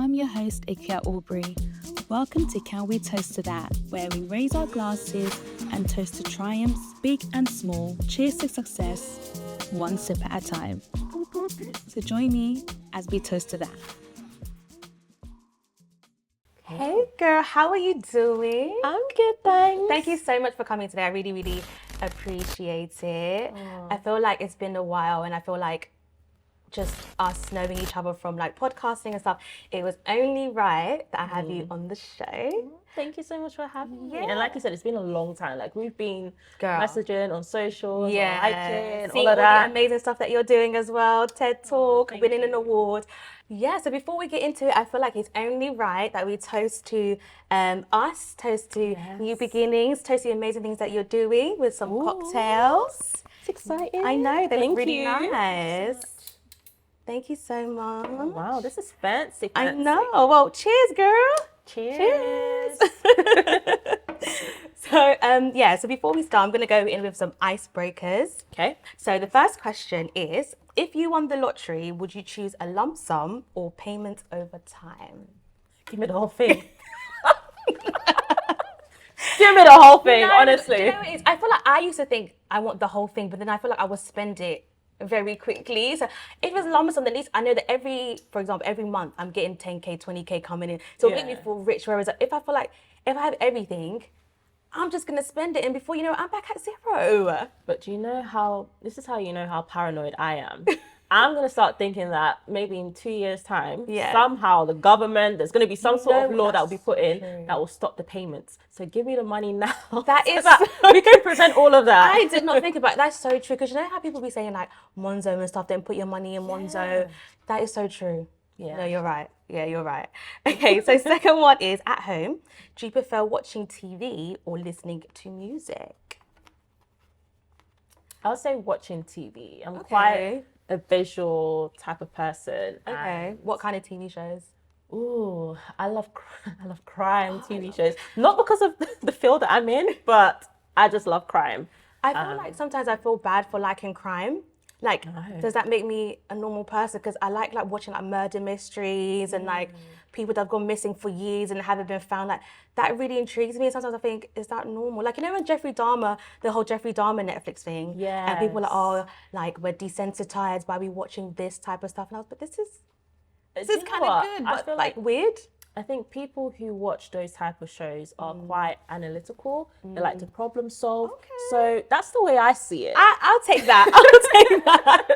I'm your host, Ikia Aubrey. Welcome to Can We Toast to That, where we raise our glasses and toast to triumphs, big and small. Cheers to success, one sip at a time. So join me as we toast to that. Hey girl, how are you doing? I'm good, thanks. Thank you so much for coming today. I really appreciate it. I feel like it's been a while, and I feel like just us knowing each other from like podcasting and stuff, it was only right that I have you on the show. Thank you so much for having me. And like you said, it's been a long time. Like we've been Girl. messaging on socials, on hiking, Seeing all of that. the amazing stuff that you're doing as well. TED Talk, thank winning you. an award. Yeah, so before we get into it, I feel like it's only right that we toast to us, toast to new beginnings, toast to the amazing things that you're doing with some cocktails. It's exciting. I know, they look really you. nice. Thank you so much. Wow, this is fancy. I know. Well, cheers, girl. Cheers. So before we start, I'm going to go in with some icebreakers. Okay. So the first question is, if you won the lottery, would you choose a lump sum or payment over time? Give me the whole thing. Give me the whole thing, honestly. Do you know what it is? I feel like I used to think I want the whole thing, but then I feel like I would spend it very quickly. So if it's lump sum, at least I know that for example, every month I'm getting 10k, 20k coming in. So it'll make me feel rich. Whereas if I feel like if I have everything, I'm just gonna spend it, and before you know it, I'm back at zero. But do you know this is how you know how paranoid I am. I'm going to start thinking that maybe in 2 years' time, somehow the government, there's going to be some sort of law that will be put in that will stop the payments. So give me the money now. That is we can present all of that. I did not think about it. That's so true. Because you know how people be saying like Monzo and stuff, then put your money in Monzo. That is so true. Yeah. No, you're right. Yeah, you're right. Okay, so second one is at home. Do you prefer watching TV or listening to music? I'll say watching TV. I'm quite a visual type of person. Okay. What kind of TV shows? Ooh, I love crime TV shows. Not because of the field that I'm in, but I just love crime. I feel like sometimes I feel bad for liking crime. Like, does that make me a normal person? Because I like watching like murder mysteries and like people that have gone missing for years and haven't been found. Like that really intrigues me. And sometimes I think, is that normal? Like, you know, when the whole Jeffrey Dahmer Netflix thing, and people are like, oh, like we're desensitized by watching this type of stuff. And I was, but this is kind of good, but feel like weird. I think people who watch those type of shows are quite analytical. They like to problem solve. Okay. So that's the way I see it. I'll take that. I'll take that.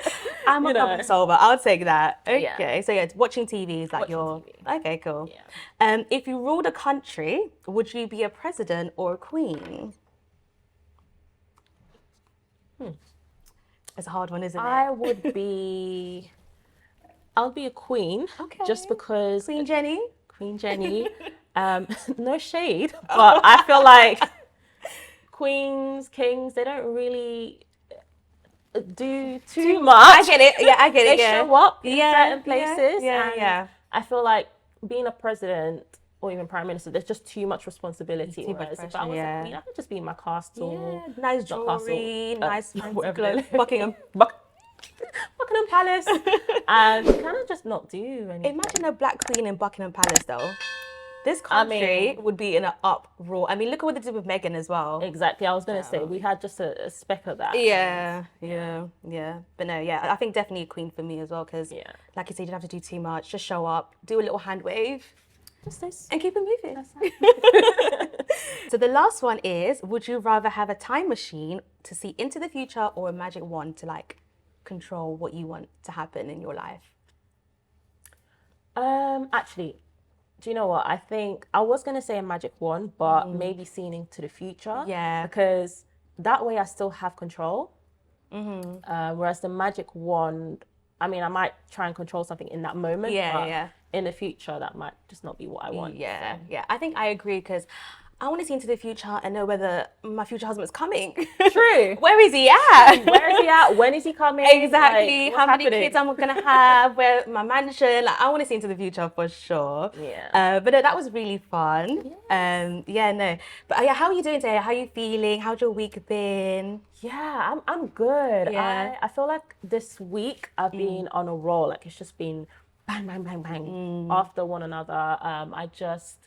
I'm a problem solver. I'll take that. Okay. Yeah. So yeah, watching TV is like Okay, cool. Yeah. If you ruled a country, would you be a president or a queen? It's a hard one, isn't it? I'll be a queen. Okay. Just because Queen Jenny. No shade, but I feel like queens, kings, they don't really do too much. I get it. Yeah, I get it. They show up in certain places. Yeah. I feel like being a president or even prime minister, there's just too much responsibility. Too much Whereas if pressure, I was a queen, I could just be in my castle. Yeah, nice not jewelry, castle, nice whatever. Buckingham. Buckingham Palace, and kind of just not do anything. Imagine a black queen in Buckingham Palace, though. This country would be in an uproar. I mean, look at what they did with Meghan as well. Exactly. I was going to say, we had just a speck of that. Yeah. But no, yeah, I think definitely a queen for me as well, because like you said, you don't have to do too much. Just show up, do a little hand wave, and keep it moving. So the last one is, would you rather have a time machine to see into the future or a magic wand to like control what you want to happen in your life? Actually, do you know what? I think I was going to say a magic wand, but maybe seeing into the future. Yeah. Because that way I still have control. Whereas the magic wand, I mean, I might try and control something in that moment. But in the future, that might just not be what I want. Yeah. I think I agree, because I want to see into the future and know whether my future husband's coming. True. Where is he at? When is he coming? Exactly. Like, how many kids I'm going to have? Where my mansion? Like, I want to see into the future for sure. Yeah. But no, that was really fun. Yes. But how are you doing today? How are you feeling? How's your week been? Yeah, I'm good. Yeah. I feel like this week I've been on a roll. Like, it's just been bang, bang, bang, bang after one another. I just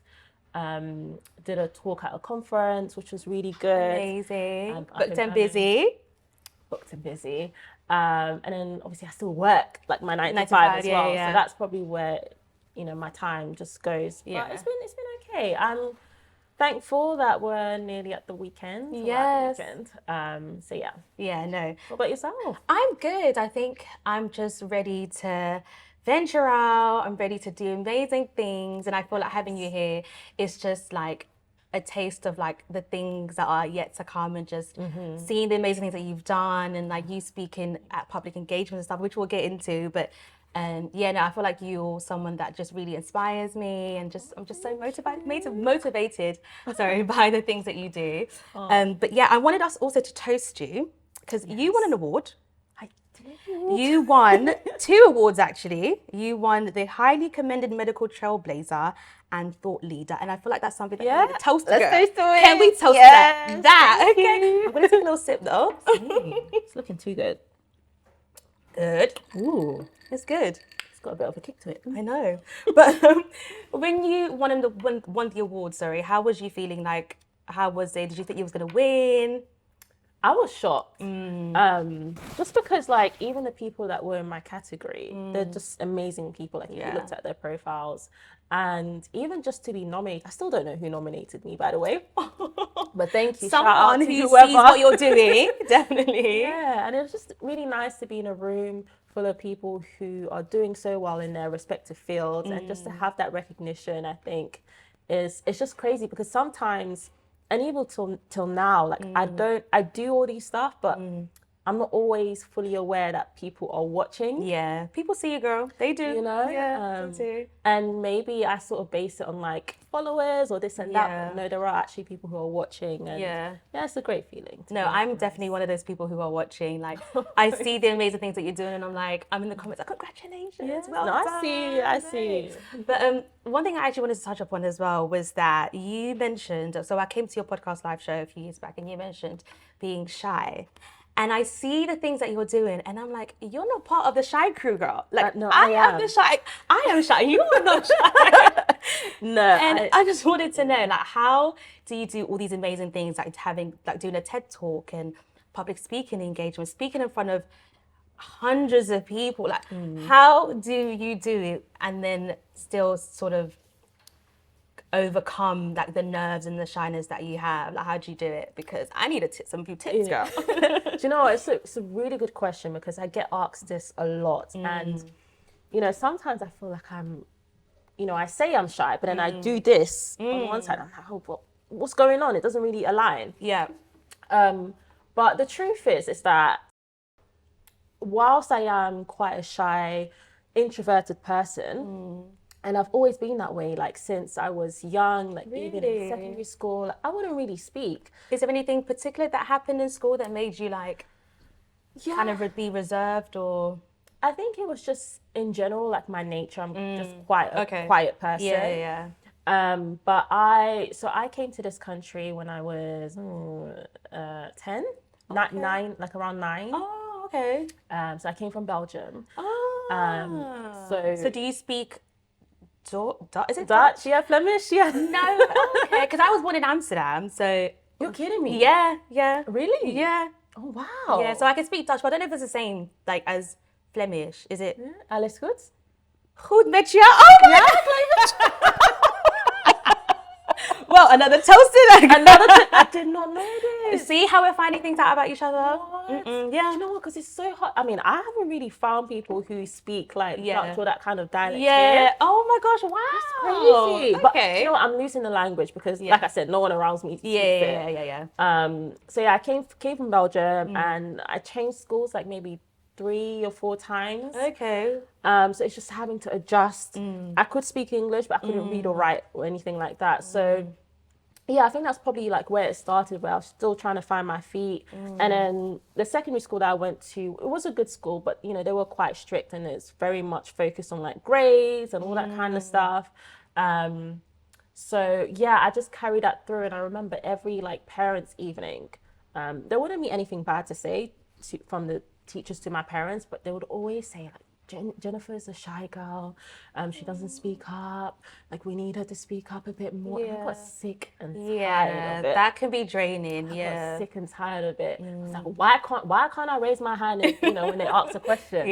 did a talk at a conference, which was really good. Amazing. Booked and busy. Booked and busy. And then obviously I still work like my 9 to 5 as well. So that's probably where, you know, my time just goes. Yeah. But it's been okay. I'm thankful that we're nearly at the weekend. Yes. So yeah. Yeah, no. What about yourself? I'm good. I think I'm just ready to venture out. I'm ready to do amazing things. And I feel like having you here is just like a taste of like the things that are yet to come, and just seeing the amazing things that you've done, and like you speaking at public engagements and stuff, which we'll get into. But yeah, no, I feel like you're someone that just really inspires me, and I'm just so motivated by the things that you do. But yeah, I wanted us also to toast you, because you won an award. I did. You won 2 awards, actually. You won the Highly Commended Medical Trailblazer and Thought Leader. And I feel like that's something that we need to toast to. Let's toast to it. Can we toast that? Okay. I'm going to take a little sip, though. It's looking too good. Good. Ooh. It's good. It's got a bit of a kick to it. I know. But when you won the award, how was you feeling? Like, how was it? Did you think you was going to win? I was shocked. Just because, like, even the people that were in my category, they're just amazing people. Like, if you looked at their profiles, and even just to be nominated, I still don't know who nominated me, by the way. But thank you. Someone who sees what you're doing, definitely. Yeah, and it was just really nice to be in a room full of people who are doing so well in their respective fields, and just to have that recognition, I think, it's just crazy, because sometimes, and even till now, like I do all these stuff, but I'm not always fully aware that people are watching. Yeah, people see you, girl. They do. You know? Yeah, they do. And maybe I sort of base it on like followers or this and that. But no, there are actually people who are watching. And yeah, it's a great feeling. No, I'm definitely one of those people who are watching. Like, I see the amazing things that you're doing, and I'm like, I'm in the comments, like, congratulations. Yeah. Well done. I see. But one thing I actually wanted to touch upon as well was that you mentioned, so I came to your podcast live show a few years back, and you mentioned being shy. And I see the things that you're doing, and I'm like, you're not part of the shy crew, girl. Like, no, I am the shy. I am shy. You are not shy. No. And I just wanted to know, like, how do you do all these amazing things, like doing a TED talk and public speaking engagement, speaking in front of hundreds of people? Like, how do you do it and then still sort of overcome like the nerves and the shyness that you have? Like, how do you do it? Because I need some few tips, girl. Do you know what? It's a really good question, because I get asked this a lot, and you know, sometimes I feel like I say I'm shy, but then I do this on one side. I'm like, oh, but what's going on? It doesn't really align. Yeah. But the truth is that whilst I am quite a shy, introverted person. And I've always been that way, like, since I was young, like, even in secondary school, like, I wouldn't really speak. Is there anything particular that happened in school that made you, like, kind of be reserved, or? I think it was just, in general, like, my nature. I'm just quite a quiet person. Yeah. But I came to this country when I was 10, 9, like around 9. Oh, okay. So I came from Belgium. Oh. So do you speak... Is it Dutch? Yeah, Flemish, yeah. No, okay, because I was born in Amsterdam, so... You're kidding me? Yeah. Really? Yeah. Oh, wow. Yeah, so I can speak Dutch, but I don't know if it's the same, like, as Flemish. Is it? Yeah. Alles goed? Goed met je? Oh, my God, Well, another toast to that. I did not know this. See how we're finding things out about each other? What? Yeah. You know what? Because it's so hard. I mean, I haven't really found people who speak like Dutch or that kind of dialect. Yeah. Here. Oh my gosh! Wow. It's crazy. Okay. But you know what? I'm losing the language because, like I said, no one around me. Yeah. So yeah, I came from Belgium and I changed schools like maybe 3 or 4 times. Okay. So it's just having to adjust. I could speak English, but I couldn't read or write or anything like that. So yeah, I think that's probably like where it started, where I was still trying to find my feet. And then the secondary school that I went to, it was a good school, but you know, they were quite strict and it's very much focused on like grades and all that kind of stuff. So yeah, I just carried that through. And I remember every like parents' evening, there wouldn't be anything bad to say from the teachers to my parents, but they would always say like, Jennifer's a shy girl. She doesn't speak up. Like, we need her to speak up a bit more. And I got sick and tired of it. That can be draining. I got sick and tired of it. I was like, why can't I raise my hand if, when they ask a question?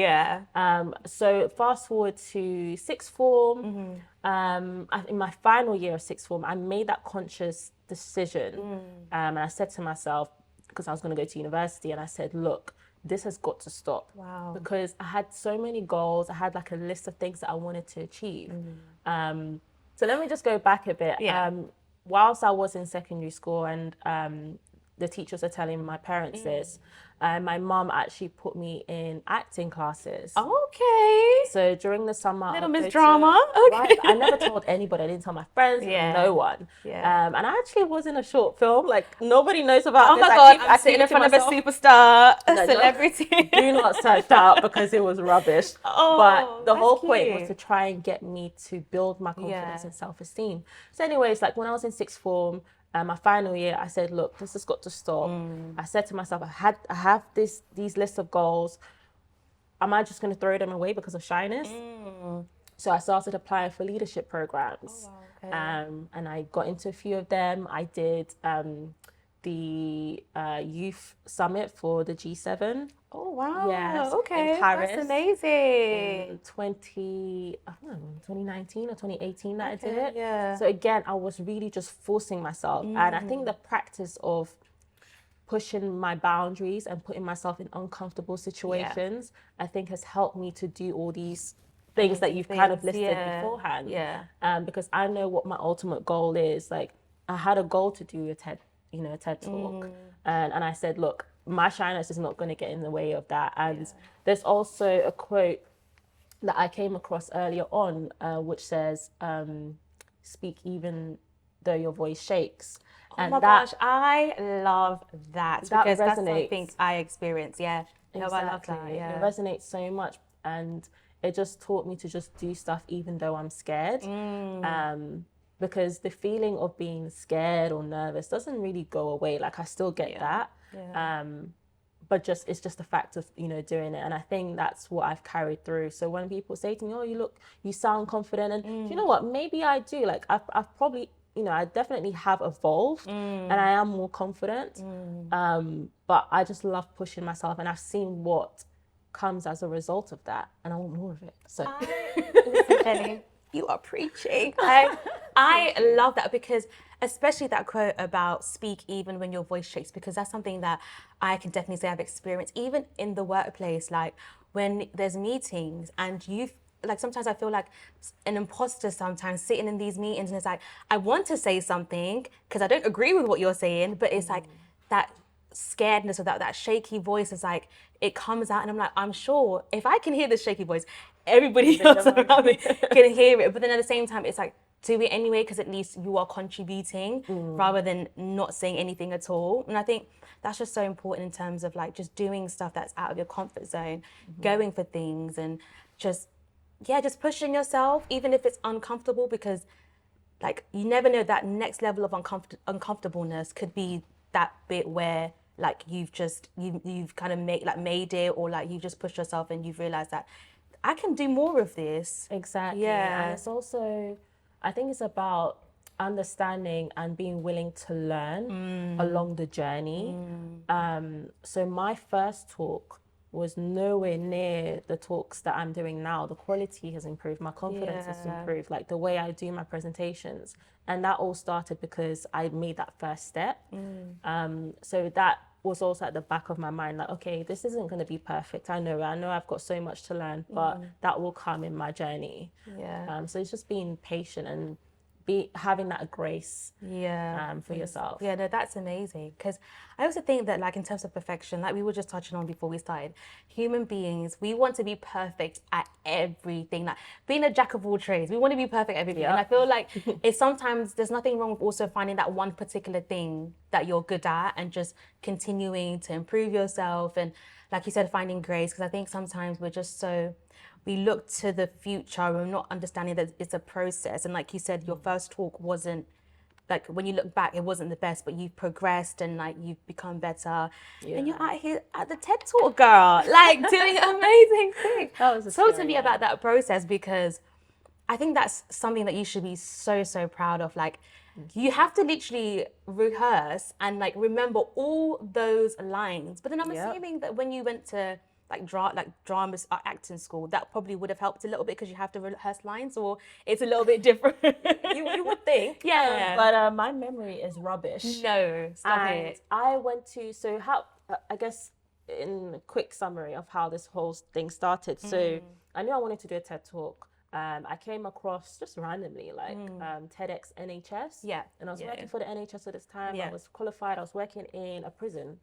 So fast forward to sixth form. In my final year of sixth form, I made that conscious decision. And I said to myself, because I was going to go to university, and I said, look, this has got to stop. Because I had so many goals. I had like a list of things that I wanted to achieve. So let me just go back a bit. Whilst I was in secondary school, and the teachers are telling my parents this, my mum actually put me in acting classes. So during the summer, little Miss Drama. Right, I never told anybody. I didn't tell my friends, no one. And I actually was in a short film. Like, nobody knows about this. Oh my God, I'm sitting in front of a superstar, celebrity. Do not search out, because it was rubbish. But the whole point was to try and get me to build my confidence and self-esteem. So anyways, like when I was in sixth form, my final year, I said, look, this has got to stop. I said to myself, I have these lists of goals. Am I just going to throw them away because of shyness? So I started applying for leadership programs. And I got into a few of them. I did the youth summit for the G7. Oh, wow. Yes, okay. In Paris. That's amazing. In 2019 or 2018 that I did it. Yeah. So again, I was really just forcing myself. And I think the practice of pushing my boundaries and putting myself in uncomfortable situations, I think has helped me to do all these things that you've kind of listed beforehand. Because I know what my ultimate goal is. Like, I had a goal to do a TED talk. And I said, look, my shyness is not going to get in the way of that. And there's also a quote that I came across earlier on, which says, speak even though your voice shakes. Oh my gosh, I love that because that's something I experience. Exactly. No, I love that. It resonates so much, and it just taught me to just do stuff even though I'm scared. Because the feeling of being scared or nervous doesn't really go away. Like, I still get that. But it's just the fact of, doing it. And I think that's what I've carried through. So when people say to me, oh, you sound confident. And you know what? Maybe I do. Like, I've probably, I definitely have evolved and I am more confident. But I just love pushing myself, and I've seen what comes as a result of that. And I want more of it. So listen, Jenny, you are preaching. I love that, because especially that quote about speak even when your voice shakes, because that's something that I can definitely say I've experienced even in the workplace. Like, when there's meetings and sometimes I feel like an imposter sometimes sitting in these meetings, and it's like, I want to say something because I don't agree with what you're saying, but it's like that scaredness or that shaky voice is like, it comes out, and I'm like, I'm sure if I can hear this shaky voice, everybody else around me can hear it. But then at the same time, it's like, do it anyway, because at least you are contributing rather than not saying anything at all. And I think that's just so important in terms of like just doing stuff that's out of your comfort zone, going for things, and just pushing yourself, even if it's uncomfortable, because like you never know, that next level of uncomfortableness could be that bit where like you've kind of made it, or like you just pushed yourself and you've realized that I can do more of this. Exactly. And it's also, I think it's about understanding and being willing to learn along the journey. So my first talk was nowhere near the talks that I'm doing now. The quality has improved, my confidence has improved, like the way I do my presentations. And that all started because I made that first step. So that was also at the back of my mind, like, okay, this isn't going to be perfect. I know I've got so much to learn, but that will come in my journey. So it's just being patient and having that grace for yourself. Yeah, no, that's amazing. Because I also think that, like, in terms of perfection, like we were just touching on before we started, human beings, we want to be perfect at everything. Like, being a jack of all trades, we want to be perfect at everything. And I feel like it's sometimes there's nothing wrong with also finding that one particular thing that you're good at and just continuing to improve yourself. And like you said, finding grace, because I think sometimes we're just we look to the future and we're not understanding that it's a process. And like you said, your first talk wasn't like when you look back, it wasn't the best, but you've progressed and like you've become better. And you're out here at the TED Talk, girl, like doing amazing things. Talk to me about that process, because I think that's something that you should be so, so proud of. Like, you have to literally rehearse and like remember all those lines. But then I'm assuming that when you went to like drama acting school, that probably would have helped a little bit, because you have to rehearse lines, or it's a little bit different. you would think. But my memory is rubbish. No, stop it. I went to, so how, I guess in a quick summary of how this whole thing started. So I knew I wanted to do a TED Talk. I came across just randomly like TEDx NHS. And I was working for the NHS at this time. I was qualified. I was working in a prison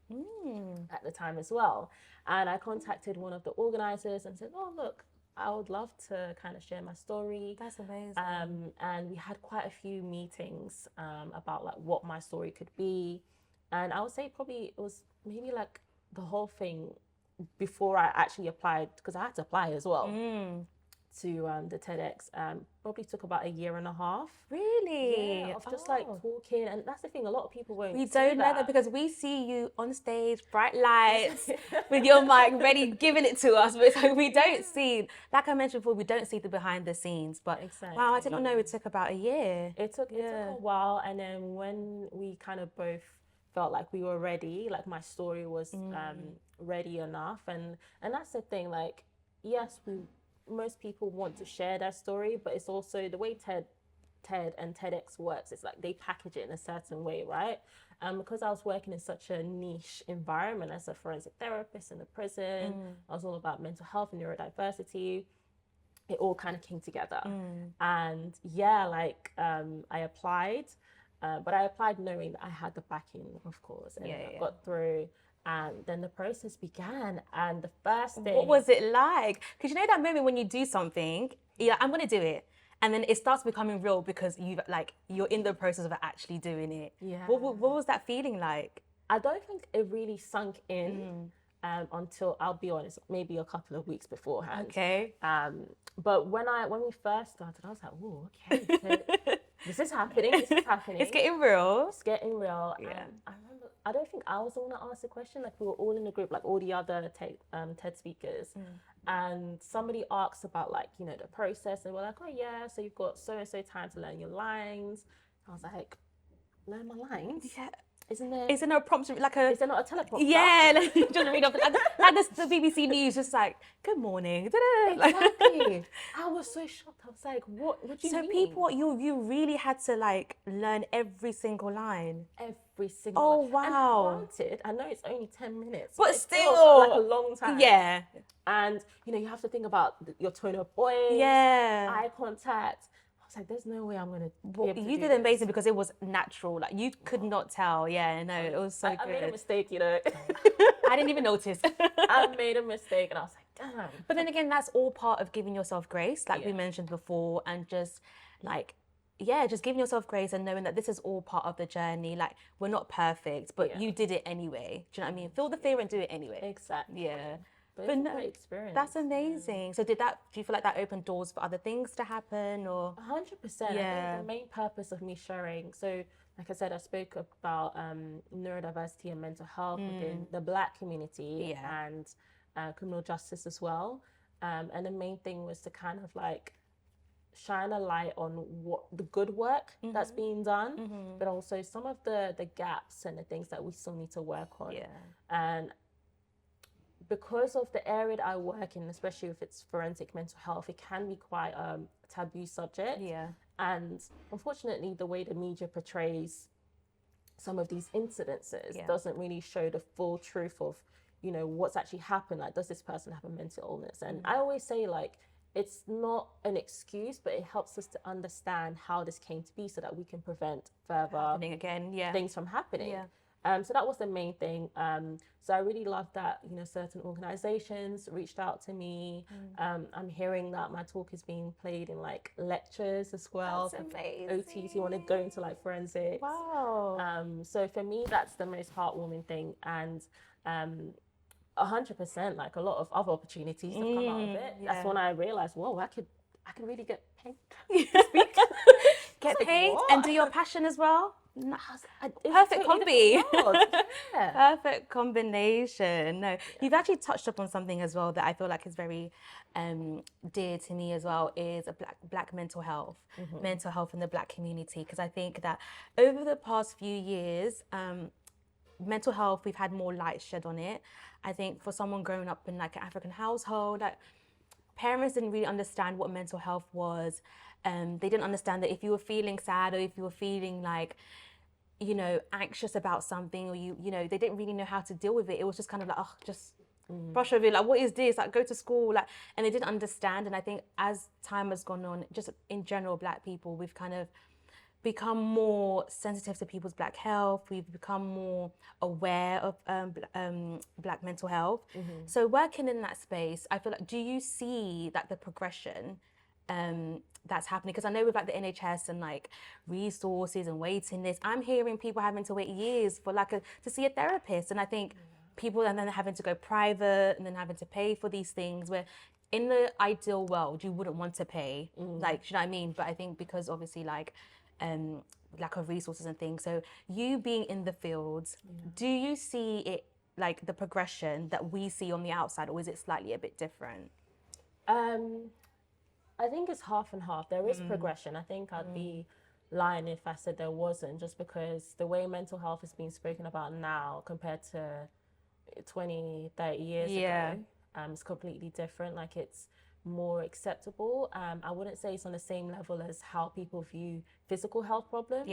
at the time as well. And I contacted one of the organizers and said, oh, look, I would love to kind of share my story. That's amazing. And we had quite a few meetings about like what my story could be. And I would say probably it was maybe like the whole thing before I actually applied, because I had to apply as well. To the TEDx, probably took about 1.5 years. Really? Yeah, of just like talking. And that's the thing, a lot of people won't We don't know that, because we see you on stage, bright lights, with your mic ready, giving it to us. But it's like, we don't see, like I mentioned before, we don't see the behind the scenes. But wow, I did not know it took about 1 year. It took a while. And then when we kind of both felt like we were ready, like my story was ready enough. And that's the thing, like, yes, most people want to share their story, but it's also the way TED and TEDx works. It's like they package it in a certain way, right? Because I was working in such a niche environment as a forensic therapist in the prison, I was all about mental health and neurodiversity. It all kind of came together. And I applied, but I applied knowing that I had the backing, of course, and I got through. And then the process began, and the first thing... What was it like? Because you know that moment when you do something, you're like, I'm going to do it. And then it starts becoming real because you're in the process of actually doing it. Yeah. What was that feeling like? I don't think it really sunk in until, I'll be honest, maybe a couple of weeks beforehand. Okay. But when we first started, I was like, oh, okay. So this is happening. It's getting real. It's getting real. Yeah. And I remember, I don't think I was the one that asked the question. Like, we were all in the group, like all the other TED speakers. And somebody asked about, like, you know, the process. And we're like, oh, yeah, so you've got so-and-so time to learn your lines. I was like, learn my lines? Yeah. Isn't there a prompt, like a... Is there not a teleprompter? Yeah, like, just read off, like the BBC News, just like, good morning. Exactly. I was so shocked. I was like, what do you mean? So people, you really had to like learn every single line? Every single line. Wow. And granted, I know it's only 10 minutes. But it still. feels like a long time. Yeah. And, you know, you have to think about your tone of voice, eye contact. I was like, there's no way I'm going to be able to You did amazing because it was natural. Like, you could not tell. Yeah, no, it was so good. I made a mistake, you know. I didn't even notice. I made a mistake and I was like, damn. But then again, that's all part of giving yourself grace, like we mentioned before, and just like, just giving yourself grace and knowing that this is all part of the journey. Like, we're not perfect, but you did it anyway. Do you know what I mean? Feel the fear and do it anyway. Exactly. Yeah. But it's a great experience. That's amazing. So do you feel like that opened doors for other things to happen, or? 100%. Yeah. I think the main purpose of me sharing, so like I said, I spoke about neurodiversity and mental health within the Black community and criminal justice as well. And the main thing was to kind of like shine a light on what the good work that's being done, but also some of the gaps and the things that we still need to work on. Yeah. And because of the area that I work in, especially if it's forensic mental health, it can be quite a taboo subject. Yeah. And unfortunately, the way the media portrays some of these incidences doesn't really show the full truth of, you know, what's actually happened. Like, does this person have a mental illness? And I always say, like, it's not an excuse, but it helps us to understand how this came to be so that we can prevent further things from happening. Yeah. So that was the main thing. So I really love that, you know, certain organizations reached out to me. I'm hearing that my talk is being played in like lectures as well. That's amazing. OTs who want to go into like forensics. Wow. So for me, that's the most heartwarming thing. And 100%, like a lot of other opportunities have come out of it. Yeah. That's when I realized, whoa, I could really get paid to speak. Get paid and do your passion as well. Perfect combi. Yeah. Perfect combination. No, you've actually touched upon something as well that I feel like is very dear to me as well, is a black mental health, mental health in the Black community. Because I think that over the past few years, mental health, we've had more light shed on it. I think for someone growing up in like an African household, like parents didn't really understand what mental health was. They didn't understand that if you were feeling sad or if you were feeling like, you know, anxious about something, or you know, they didn't really know how to deal with it. It was just kind of like, oh, just brush over it. Like, what is this? Like, go to school. Like, and they didn't understand. And I think as time has gone on, just in general, Black people, we've kind of become more sensitive to people's Black health. We've become more aware of Black mental health. So working in that space, I feel like, do you see that the progression that's happening? Because I know with like the NHS and like resources and waiting lists, I'm hearing people having to wait years for like to see a therapist. And I think people and then having to go private and then having to pay for these things, where in the ideal world, you wouldn't want to pay. Like, do you know what I mean? But I think because obviously like, lack of resources and things. So you being in the fields, do you see it like the progression that we see on the outside, or is it slightly a bit different? I think it's half and half. There is progression. I think I'd be lying if I said there wasn't, just because the way mental health is being spoken about now compared to 20, 30 years ago, it's completely different. Like, it's more acceptable. I wouldn't say it's on the same level as how people view physical health problems.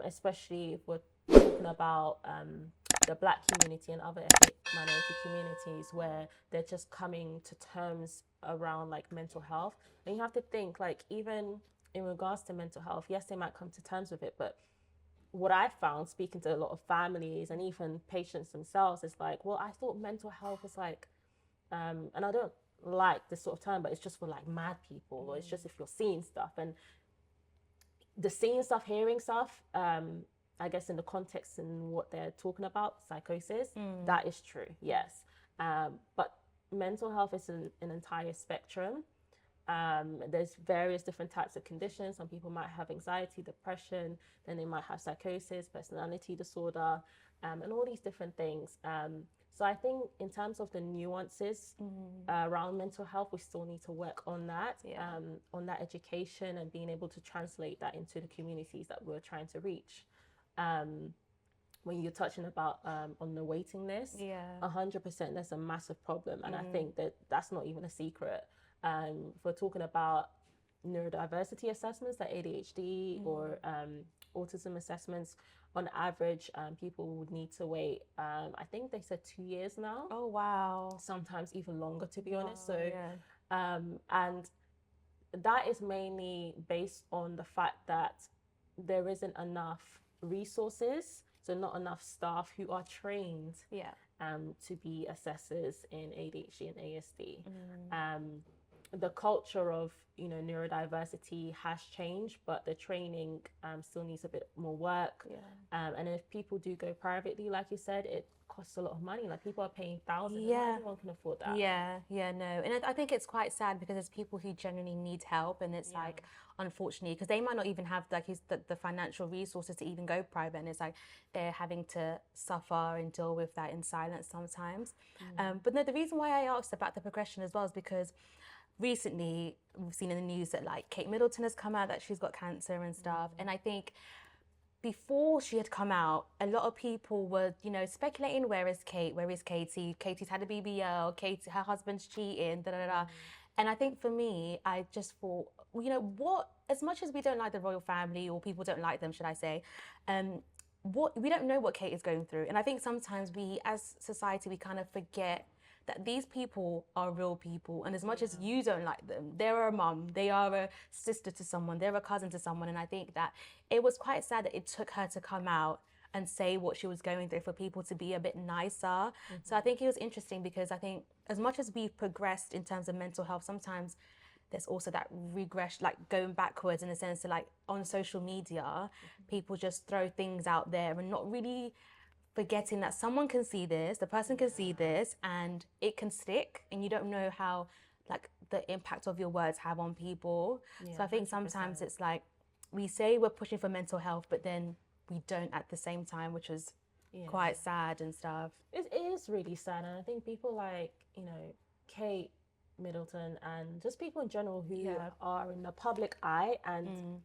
Especially if we're talking about the Black community and other ethnic minority communities, where they're just coming to terms around like mental health. And you have to think, like, even in regards to mental health, yes, they might come to terms with it, but what I found speaking to a lot of families and even patients themselves is like, well, I thought mental health was like, and I don't like this sort of term, but it's just for like mad people, or it's just if you're seeing stuff. And the seeing stuff, hearing stuff, I guess in the context and what they're talking about, psychosis, that is true, yes. But mental health is an entire spectrum. There's various different types of conditions. Some people might have anxiety, depression, then they might have psychosis, personality disorder, and all these different things. So I think in terms of the nuances around mental health, we still need to work on that, on that education and being able to translate that into the communities that we're trying to reach. When you're touching about on the waiting list, 100% there's a massive problem. And I think that that's not even a secret. If we're talking about neurodiversity assessments like ADHD or autism assessments, on average, people would need to wait, I think they said 2 years now. Oh, wow. Sometimes even longer, to be honest. So, and that is mainly based on the fact that there isn't enough resources, so not enough staff who are trained to be assessors in ADHD and ASD. The culture of, you know, neurodiversity has changed, but the training still needs a bit more work. And if people do go privately, like you said, it costs a lot of money. Like, people are paying thousands. And not everyone can afford that. No. And I think it's quite sad because there's people who genuinely need help, and it's like, unfortunately, because they might not even have like the financial resources to even go private, and it's like they're having to suffer and deal with that in silence sometimes. But no, the reason why I asked about the progression as well is because recently we've seen in the news that like Kate Middleton has come out that she's got cancer and stuff. And I think before she had come out, a lot of people were, you know, speculating, where is Kate? Where is Katie? Katie's had a BBL, Katie, her husband's cheating, da da da. And I think for me, I just thought, you know, what, as much as we don't like the royal family, or people don't like them, should I say, we don't know what Kate is going through. And I think sometimes we, as society, we kind of forget that these people are real people, and as much as you don't like them, they're a mum, they are a sister to someone, they're a cousin to someone. And I think that it was quite sad that it took her to come out and say what she was going through for people to be a bit nicer. So I think it was interesting, because I think as much as we've progressed in terms of mental health, sometimes there's also that regression, like going backwards, in the sense that like on social media, people just throw things out there and not really forgetting that someone can see this, the person can see this, and it can stick, and you don't know how like the impact of your words have on people. So I think sometimes it's like, we say we're pushing for mental health, but then we don't at the same time, which was quite sad and stuff. It is really sad, and I think people like, you know, Kate Middleton and just people in general who are in the public eye and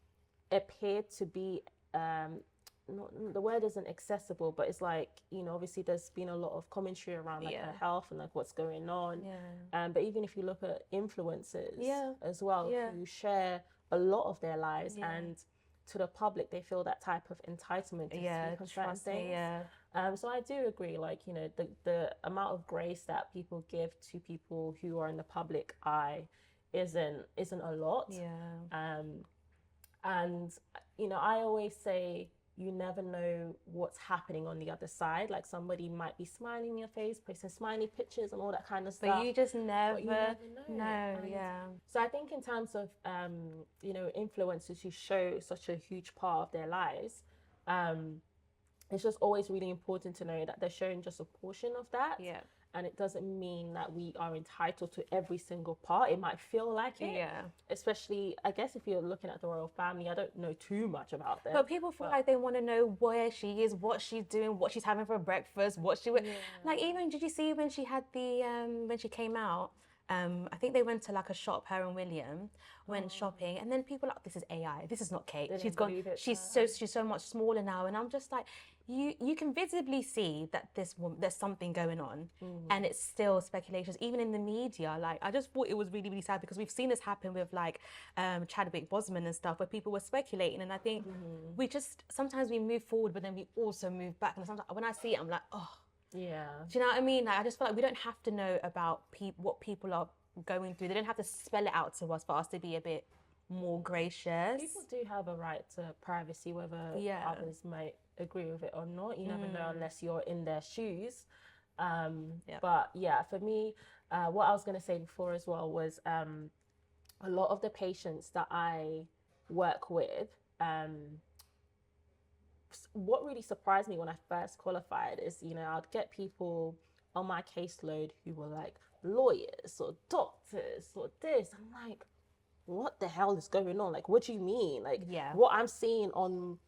appear to be not, the word isn't accessible, but it's like, you know, obviously there's been a lot of commentary around like her health and like what's going on. But even if you look at influencers as well who share a lot of their lives and to the public they feel that type of entitlement to speak on certain things. So I do agree, like, you know, the amount of grace that people give to people who are in the public eye isn't a lot. And you know, I always say you never know what's happening on the other side. Like somebody might be smiling in your face, posting smiley pictures and all that kind of stuff. But you just never know. So I think in terms of, you know, influencers who show such a huge part of their lives, it's just always really important to know that they're showing just a portion of that. And it doesn't mean that we are entitled to every single part. It might feel like it. Especially, I guess, if you're looking at the royal family, I don't know too much about them. But people feel like they want to know where she is, what she's doing, what she's having for breakfast, what she like. Even did you see when she had the when she came out? I think they went to like a shop, her and William went shopping, and then people are like, this is AI, this is not Kate. She's gone. She's so much smaller now, and I'm just like, you can visibly see that there's something going on, and it's still speculations, even in the media. Like, I just thought it was really, really sad because we've seen this happen with like Chadwick Boseman and stuff, where people were speculating, and I think we just sometimes we move forward, but then we also move back, and sometimes when I see it, I'm like, oh. Do you know what I mean? Like, I just feel like we don't have to know about what people are going through. They don't have to spell it out to us for us to be a bit more gracious. People do have a right to privacy, whether others might agree with it or not. You never know unless you're in their shoes. But yeah, for me, what I was going to say before as well was a lot of the patients that I work with, what really surprised me when I first qualified is, you know, I'd get people on my caseload who were like lawyers or doctors or this. I'm like, what the hell is going on? Like, what do you mean? Like, what I'm seeing on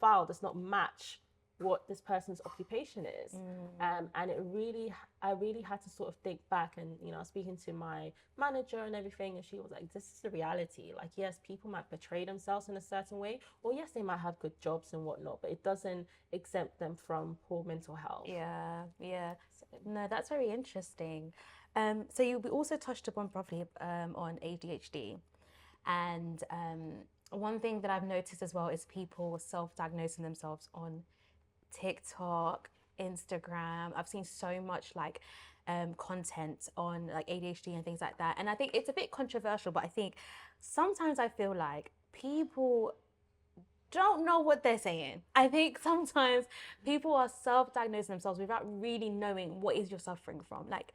file does not match what this person's occupation is. And I really had to sort of think back, and, you know, I was speaking to my manager and everything, and she was like, this is the reality. Like, yes, people might portray themselves in a certain way, or yes, they might have good jobs and whatnot, but it doesn't exempt them from poor mental health. No, that's very interesting. So we also touched upon briefly on ADHD, and one thing that I've noticed as well is people self-diagnosing themselves on TikTok, Instagram. I've seen so much like content on like ADHD and things like that, and I think it's a bit controversial, but I think sometimes I feel like people don't know what they're saying. I think sometimes people are self-diagnosing themselves without really knowing what is you're suffering from. Like,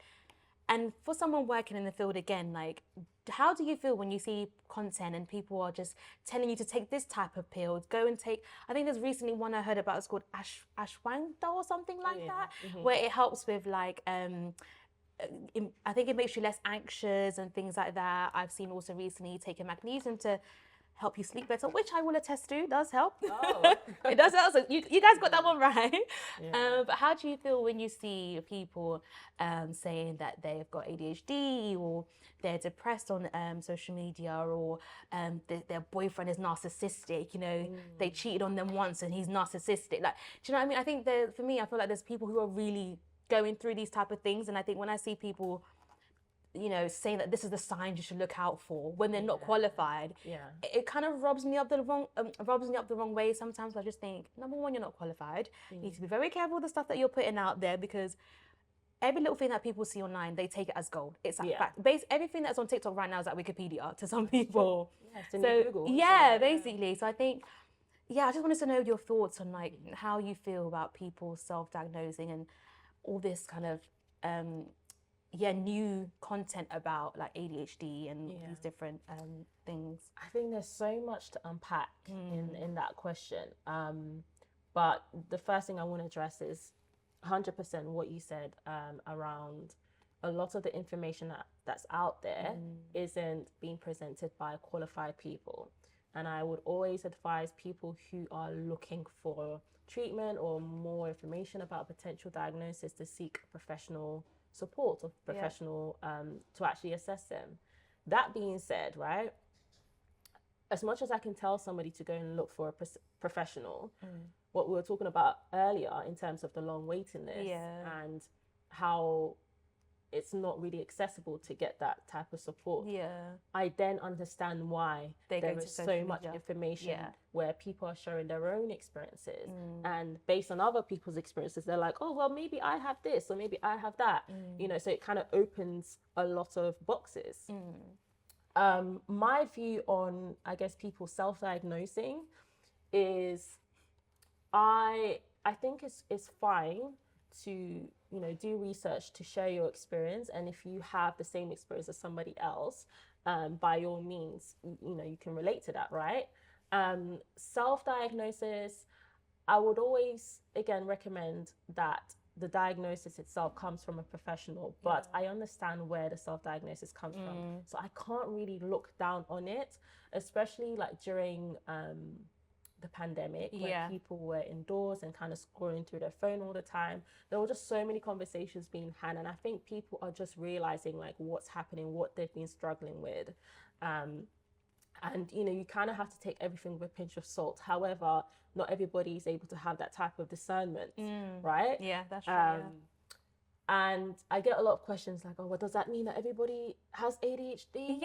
and for someone working in the field again, like, how do you feel when you see content and people are just telling you to take this type of pill, go and take, I think there's recently one I heard about, it's called ashwagandha or something like that, where it helps with like, I think it makes you less anxious and things like that. I've seen also recently taking magnesium to help you sleep better, which I will attest to does help. It does help. So you guys got that one right. But how do you feel when you see people saying that they've got ADHD or they're depressed on social media, or their boyfriend is narcissistic, you know, they cheated on them once and he's narcissistic. Like, do you know what I mean? I think for me, I feel like there's people who are really going through these type of things, and I think when I see people, you know, saying that this is the signs you should look out for when they're not qualified, it kind of rubs me up the wrong way sometimes. I just think, number one, you're not qualified. You need to be very careful with the stuff that you're putting out there, because every little thing that people see online, they take it as gold. It's like fact. Everything that's on TikTok right now is like Wikipedia to some people. So Google. Basically. So I think, I just wanted to know your thoughts on like how you feel about people self-diagnosing and all this kind of new content about like ADHD and these different things. I think there's so much to unpack in that question. But the first thing I want to address is 100% what you said around a lot of the information that's out there isn't being presented by qualified people. And I would always advise people who are looking for treatment or more information about potential diagnosis to seek professional support or professional to actually assess them. That being said, right, as much as I can tell somebody to go and look for a professional, what we were talking about earlier in terms of the long waiting list and how it's not really accessible to get that type of support. I then understand why there is so much information where people are sharing their own experiences, and based on other people's experiences, they're like, oh, well, maybe I have this or maybe I have that, you know, so it kind of opens a lot of boxes. My view on, I guess, people self-diagnosing is I think it's fine to, you know, do research to share your experience, and if you have the same experience as somebody else, by all means, you know, you can relate to that, right? Self-diagnosis, I would always again recommend that the diagnosis itself comes from a professional, but I understand where the self-diagnosis comes from, so I can't really look down on it, especially like during the pandemic, when people were indoors and kind of scrolling through their phone all the time. There were just so many conversations being had, and I think people are just realizing like what's happening, what they've been struggling with, and you know, you kind of have to take everything with a pinch of salt. However, not everybody is able to have that type of discernment, right? Yeah, that's true. And I get a lot of questions like, oh, well, does that mean that everybody has ADHD?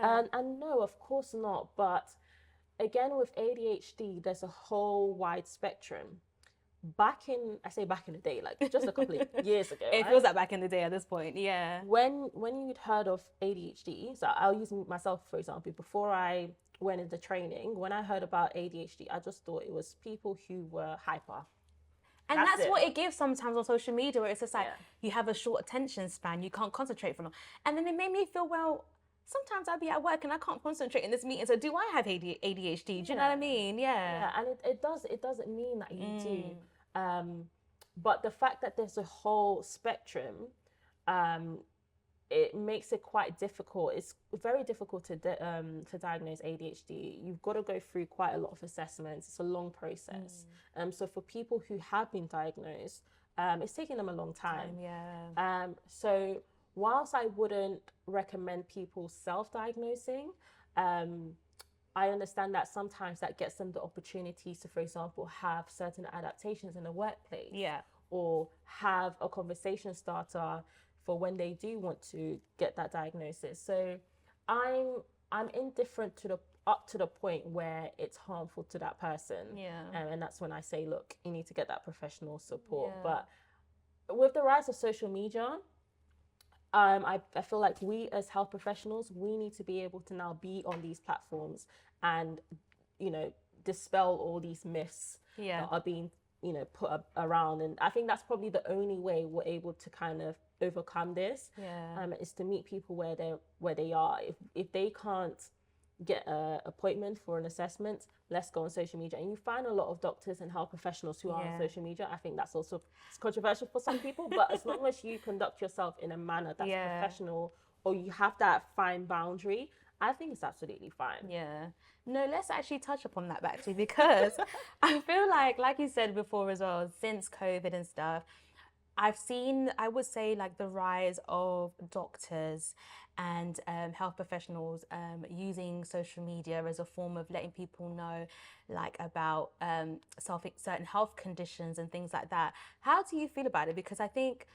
And no, of course not. But again, with ADHD, there's a whole wide spectrum. Back in the day, like just a couple of years ago. It feels like back in the day at this point, When you'd heard of ADHD, so I'll use myself, for example, before I went into training, when I heard about ADHD, I just thought it was people who were hyper. And that's what it gives sometimes on social media, where it's just like, you have a short attention span, you can't concentrate for long. And then it made me feel, well, sometimes I'll be at work and I can't concentrate in this meeting. So do I have ADHD? Do you know what I mean? Yeah, and it doesn't mean that you do. But the fact that there's a whole spectrum, it makes it quite difficult. It's very difficult to diagnose ADHD. You've got to go through quite a lot of assessments. It's a long process. So for people who have been diagnosed, it's taking them a long time. So whilst I wouldn't recommend people self-diagnosing, I understand that sometimes that gets them the opportunities to, for example, have certain adaptations in the workplace, or have a conversation starter for when they do want to get that diagnosis. So I'm indifferent to up to the point where it's harmful to that person, and that's when I say, look, you need to get that professional support. But with the rise of social media, I feel like we as health professionals, we need to be able to now be on these platforms and, you know, dispel all these myths that are being, you know, put around. And I think that's probably the only way we're able to kind of overcome this, is to meet people where they are. If they can't get an appointment for an assessment, let's go on social media. And you find a lot of doctors and health professionals who are on social media. I think that's also controversial for some people, but as long as you conduct yourself in a manner that's professional, or you have that fine boundary, I think it's absolutely fine. No, let's actually touch upon that back to, because I feel like you said before as well, since COVID and stuff, I've seen, I would say, like the rise of doctors and health professionals using social media as a form of letting people know, like, about certain health conditions and things like that. How do you feel about it? Because I think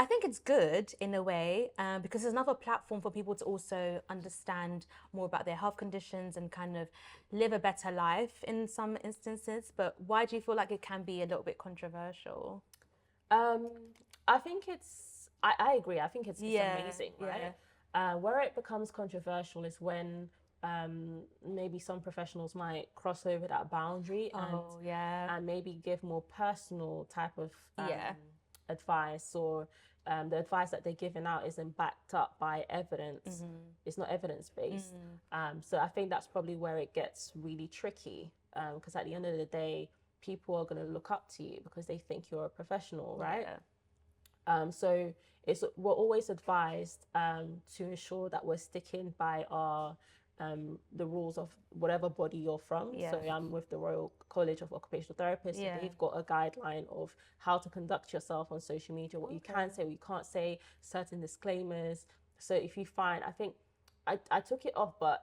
it's good in a way, because it's another platform for people to also understand more about their health conditions and kind of live a better life in some instances. But why do you feel like it can be a little bit controversial? I think I agree. I think it's amazing, right? Where it becomes controversial is when maybe some professionals might cross over that boundary and maybe give more personal type of advice, or the advice that they're giving out isn't backed up by evidence. It's not evidence-based. So I think that's probably where it gets really tricky, because at the end of the day, people are going to look up to you because they think you're a professional, right? So we're always advised to ensure that we're sticking by our the rules of whatever body you're from. So I'm with the Royal College of Occupational Therapists. So they've got a guideline of how to conduct yourself on social media, what you can say, what you can't say, certain disclaimers. So if you find, I think I took it off, but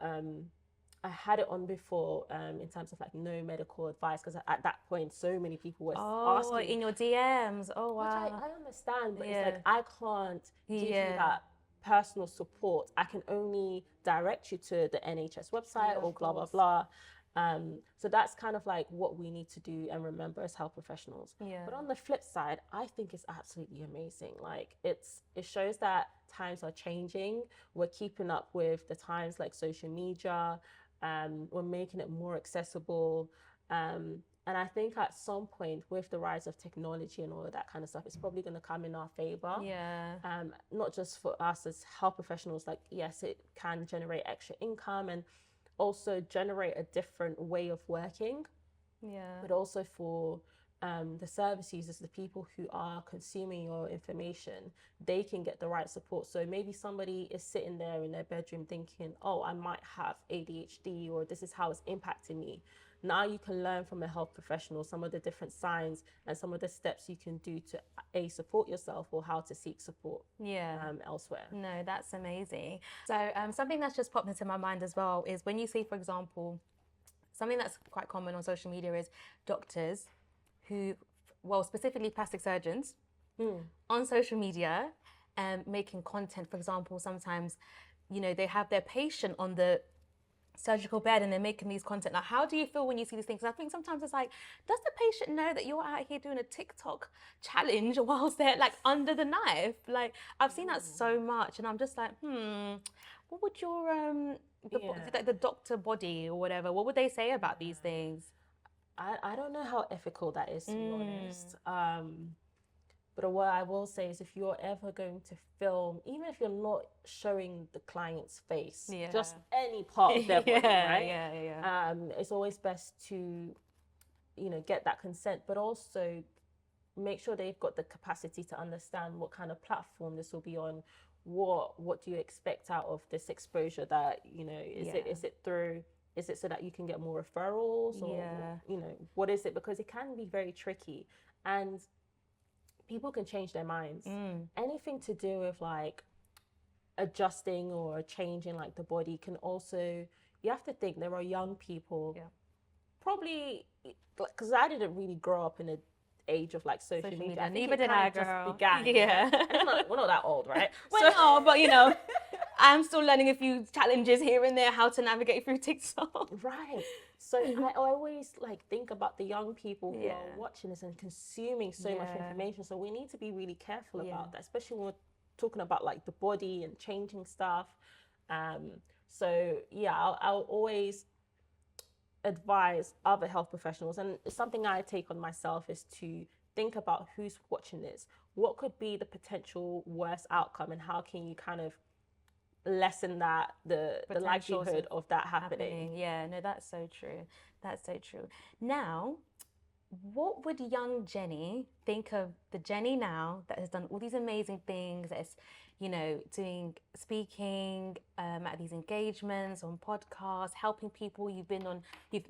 I had it on before in terms of like no medical advice, because at that point so many people were asking in your DMs. Oh wow. Which I understand, but it's like I can't give you that personal support. I can only direct you to the NHS website or blah blah blah. So that's kind of like what we need to do and remember as health professionals. But on the flip side, I think it's absolutely amazing. Like it shows that times are changing. We're keeping up with the times, like social media. We're making it more accessible. And I think at some point with the rise of technology and all of that kind of stuff, it's probably going to come in our favor. Not just for us as health professionals, like, yes, it can generate extra income and also generate a different way of working. But also for the service users, the people who are consuming your information, they can get the right support. So maybe somebody is sitting there in their bedroom thinking, oh, I might have ADHD, or this is how it's impacting me. Now you can learn from a health professional some of the different signs and some of the steps you can do to support yourself, or how to seek support elsewhere. No, that's amazing. So something that's just popped into my mind as well is when you see, for example, something that's quite common on social media is doctors who, well, specifically plastic surgeons on social media making content. For example, sometimes, they have their patient on the surgical bed and they're making these content. Now, how do you feel when you see these things? I think sometimes it's like, does the patient know that you're out here doing a TikTok challenge whilst they're like under the knife? Like, I've seen that so much, and I'm just like, what would your the doctor body or whatever, what would they say about these things? I don't know how ethical that is, to be honest. But what I will say is, if you're ever going to film, even if you're not showing the client's face, just any part of their body, right? It's always best to, get that consent, but also make sure they've got the capacity to understand what kind of platform this will be on. What do you expect out of this exposure? That is it so that you can get more referrals, or what is it? Because it can be very tricky, and people can change their minds. Anything to do with like adjusting or changing like the body can also, you have to think there are young people, probably, because I didn't really grow up in the age of like social media. Neither did I, girl. Began, and we're not that old, right? No, but I'm still learning a few challenges here and there, how to navigate through TikTok. Right. So I always like think about the young people who are watching this and consuming so much information. So we need to be really careful about that, especially when we're talking about like the body and changing stuff. So I'll always advise other health professionals, and something I take on myself is to think about who's watching this. What could be the potential worst outcome, and how can you kind of lessen that the likelihood of that happening. Yeah, no, that's so true. That's so true. Now, what would young Jenny think of the Jenny now that has done all these amazing things, that is, doing speaking at these engagements, on podcasts, helping people, you've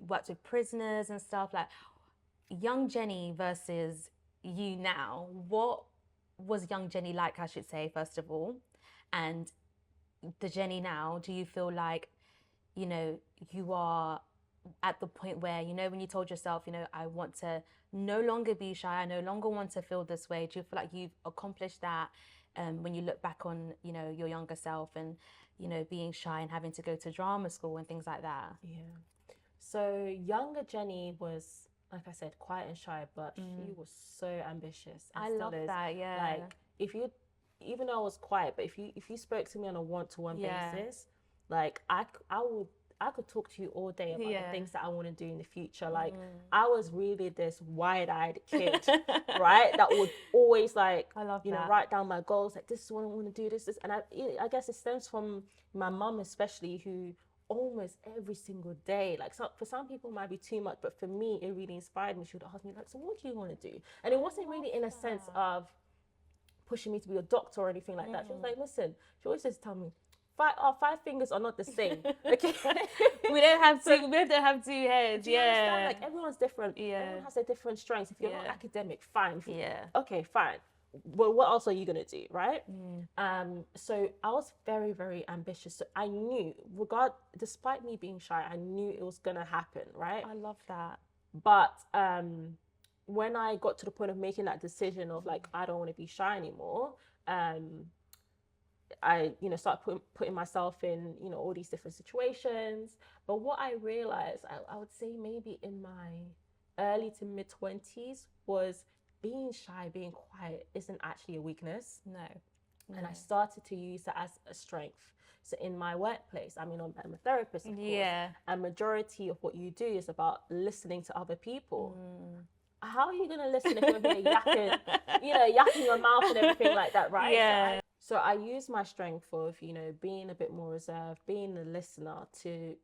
worked with prisoners and stuff, like young Jenny versus you now, what was young Jenny like, I should say, first of all? And the Jenny now, do you feel like, you are at the point where, when you told yourself, I want to no longer be shy, I no longer want to feel this way, do you feel like you've accomplished that when you look back on, your younger self and, being shy and having to go to drama school and things like that? Yeah. So younger Jenny was, like I said, quiet and shy, but she was so ambitious. I love that, yeah. Like, even though I was quiet, but if you spoke to me on a one-to-one basis, like I could talk to you all day about the things that I want to do in the future. Like I was really this wide-eyed kid, right? That would always like, write down my goals. Like, this is what I want to do. This, and I guess it stems from my mum, especially, who almost every single day, like, so for some people it might be too much, but for me it really inspired me. She would ask me like, so what do you want to do? And it wasn't really in a sense of pushing me to be a doctor or anything like that. She was like, listen, she always just tell me, five fingers are not the same. Okay. we don't have two heads. Do you understand? Like, everyone's different. Yeah. Everyone has their different strengths. If you're not academic, fine. Yeah. Okay, fine. Well, what else are you gonna do, right? So I was very, very ambitious. So I knew, despite me being shy, I knew it was gonna happen, right? I love that. But when I got to the point of making that decision of like, I don't want to be shy anymore, I, started putting myself in, all these different situations. But what I realized, I would say maybe in my early to mid 20s, was being shy, being quiet isn't actually a weakness. No. And I started to use that as a strength. So in my workplace, I'm a therapist, of course. And majority of what you do is about listening to other people. How are you going to listen if you're here yakking your mouth and everything like that, right? Yeah. So I use my strength of, being a bit more reserved, being a listener, to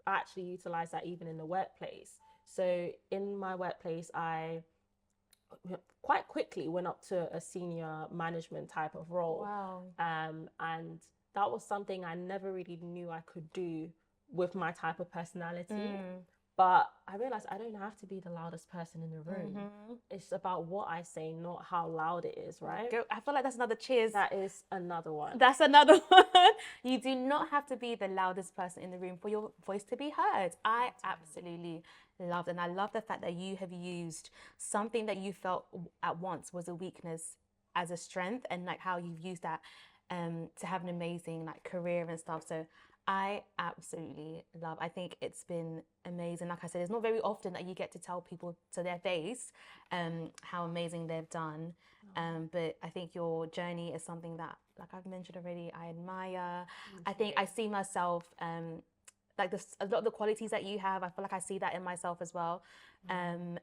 actually utilize that even in the workplace. So in my workplace, I quite quickly went up to a senior management type of role. Wow. And that was something I never really knew I could do with my type of personality. But I realized I don't have to be the loudest person in the room. It's about what I say, not how loud it is, right? I feel like that's another cheers. That is another one. That's another one. You do not have to be the loudest person in the room for your voice to be heard. I absolutely love it. And I love the fact that you have used something that you felt at once was a weakness as a strength, and like how you've used that to have an amazing like career and stuff. So I absolutely love. I think it's been amazing. Like I said, it's not very often that you get to tell people to their face how amazing they've done. But I think your journey is something that, like I've mentioned already, I admire. I think I see myself like a lot of the qualities that you have. I feel like I see that in myself as well. And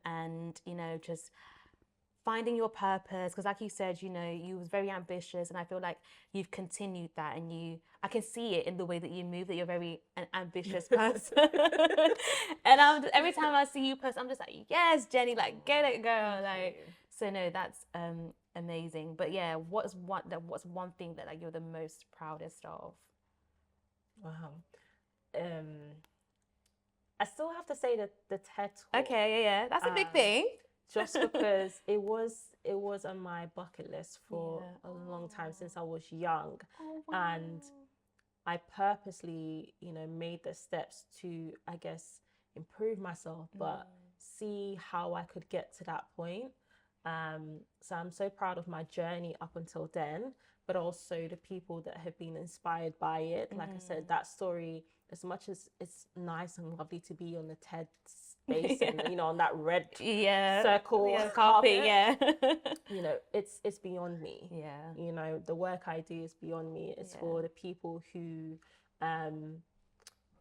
just finding your purpose, because like you said, you was very ambitious, and I feel like you've continued that, and I can see it in the way that you move, that you're very an ambitious person. And every time I see you post, I'm just like, yes, Jenny, like, get it, girl. Like, so no, that's amazing. But yeah, what's one thing that like you're the most proudest of? Wow. I still have to say that the TED Talk. Okay, yeah, that's a big thing. Just because it was on my bucket list for a long time, since I was young. Oh, wow. And I purposely, made the steps to, I guess, improve myself, but see how I could get to that point. So I'm so proud of my journey up until then, but also the people that have been inspired by it. Like I said, that story, as much as it's nice and lovely to be on the TED space and on that red circle carpet, it's beyond me. The work I do is beyond me. It's for the people who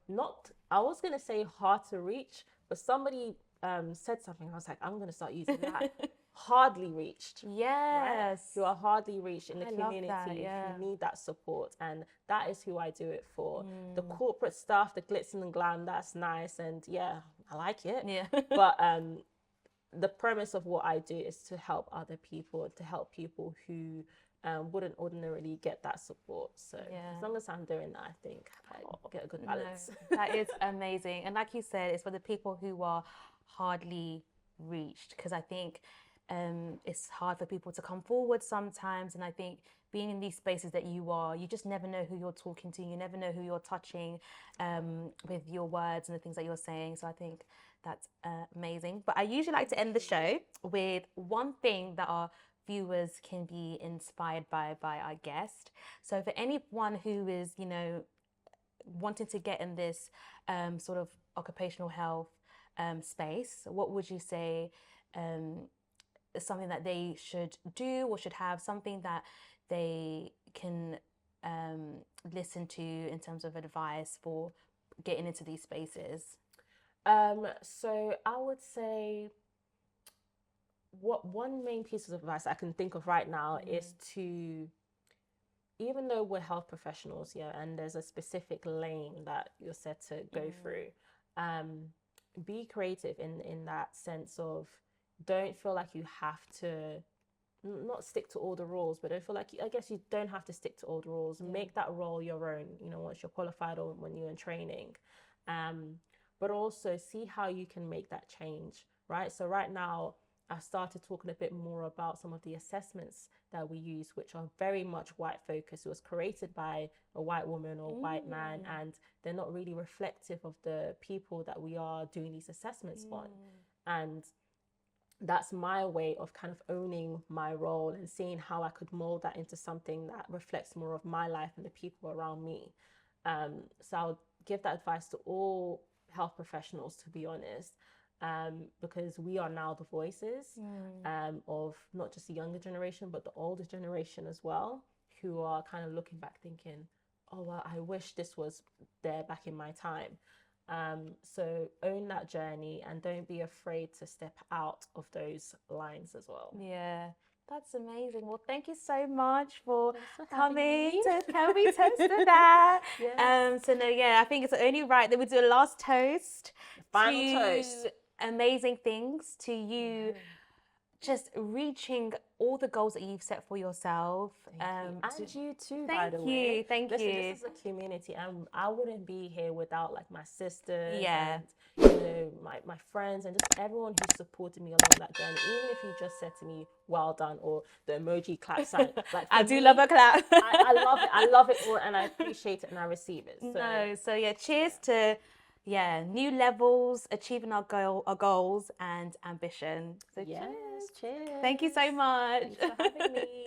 not, I was gonna say hard to reach, but somebody said something, I was like, I'm gonna start using that. Hardly reached. Yes. Right? You are hardly reached in the I love community. that, You need that support, and that is who I do it for. The corporate stuff, the glitz and the glam, that's nice, and I like it. But the premise of what I do is to help other people, to help people who wouldn't ordinarily get that support. So as long as I'm doing that, I think I get a good balance. No, that is amazing. And like you said, it's for the people who are hardly reached, because I think it's hard for people to come forward sometimes. And I think being in these spaces that you just never know who you're talking to. You never know who you're touching with your words and the things that you're saying. So I think that's amazing. But I usually like to end the show with one thing that our viewers can be inspired by our guest. So for anyone who is, wanting to get in this sort of occupational health space, what would you say is something that they should do or should have, something that they can listen to in terms of advice for getting into these spaces? So I would say one main piece of advice I can think of right now is to, even though we're health professionals, and there's a specific lane that you're set to go through, be creative in that sense of, don't feel like you have to not stick to all the rules, but I feel like I guess you don't have to stick to all the rules. Make that role your own, you know, once you're qualified or when you're in training. But also see how you can make that change, right? So right now, I started talking a bit more about some of the assessments that we use, which are very much white focused. It was created by a white woman or white man, and they're not really reflective of the people that we are doing these assessments on. And that's my way of kind of owning my role and seeing how I could mold that into something that reflects more of my life and the people around me. So I'll give that advice to all health professionals, to be honest, because we are now the voices of not just the younger generation, but the older generation as well, who are kind of looking back thinking, oh, well, I wish this was there back in my time. So own that journey and don't be afraid to step out of those lines as well. Yeah, that's amazing. Well, thank you so much for coming to Can We Toast to That? Yes. So no, I think it's only right that we do a last toast. Final toast. Amazing things to you. Just reaching all the goals that you've set for yourself. And you too, by the way. Thank you. This is a community, and I wouldn't be here without like my sisters and you know, my friends and just everyone who supported me along that journey. Even if you just said to me, well done, or the emoji clap sign. Like, I do love a clap. I love it. I love it all, and I appreciate it and I receive it. So cheers to new levels, achieving our goals and ambition. So cheers. Thank you so much. Thanks for having me.